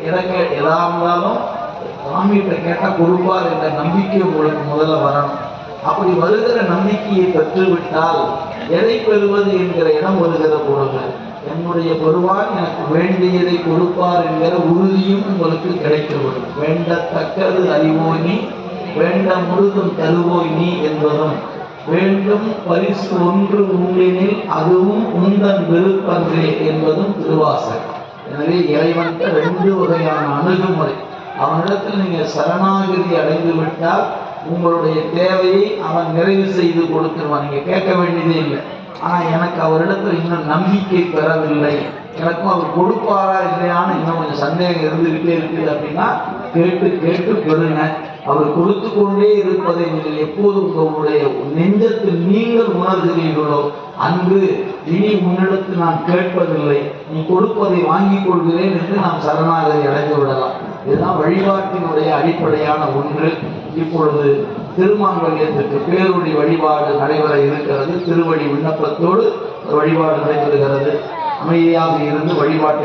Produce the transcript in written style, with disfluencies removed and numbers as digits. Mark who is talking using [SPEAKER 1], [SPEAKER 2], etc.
[SPEAKER 1] எனக்கு எதா இருந்தாலும் சாமிகிட்ட கேட்டால் கொடுப்பார் என்ற நம்பிக்கை உங்களுக்கு முதல்ல வரணும். அப்படி வருகிற நம்பிக்கையை பெற்றுவிட்டால் எதை பெறுவது என்கிற இடம் வருகிற பொழுது என்னுடைய பெருவான் எனக்கு வேண்டியதை கொடுப்பார் என்கிற உறுதியும் உங்களுக்கு கிடைத்துவிடும். வேண்டத்தக்கது அறிவோய் நீ, வேண்ட முழுதும் தருவோய் நீ என்பதும், வேண்டும் பரிசு ஒன்று உண்டெனில் அதுவும் உந்தன் விருப்பன்றே என்பதும் திருவாசகம். எனவே இறைவன்கிட்ட 2 வகையான அணுகுமுறை. அவனிடத்தில் நீங்கள் சரணாகதி அடைந்து விட்டால் உங்களுடைய தேவையை அவன் நிறைவு செய்து கொடுத்துருவான். நீங்கள் கேட்க வேண்டியதே இல்லை. ஆனால் எனக்கு அவரிடத்தில் இன்னும் நம்பிக்கை பெறவில்லை, எனக்கும் அவர் கொடுப்பாரா இல்லையான்னு இன்னும் கொஞ்சம் சந்தேகம் இருந்துக்கிட்டே இருக்குது அப்படின்னா கேட்டு கேட்டு பெறுங்க. அவர் கொடுத்து கொண்டே இருப்பதை நீங்கள் எப்போது உங்களுடைய நெஞ்சத்தில் நீங்கள் உணர்கிறீர்களோ அன்று இனி உன்னிடத்தில் நான் கேட்பதில்லை, நீ கொடுப்பதை வாங்கிக் கொள்கிறேன் என்று நாம் சரணாகதி அடைந்து விடலாம். இதுதான் வழிபாட்டினுடைய அடிப்படையான ஒன்று. இப்பொழுது திருமாங்கல்யத்திற்கு பேருடைய வழிபாடு நடைபெற இருக்கிறது. திருவடி விண்ணப்பத்தோடு வழிபாடு நடைபெறுகிறது. அமைதியாக இருந்து வழிபாட்டை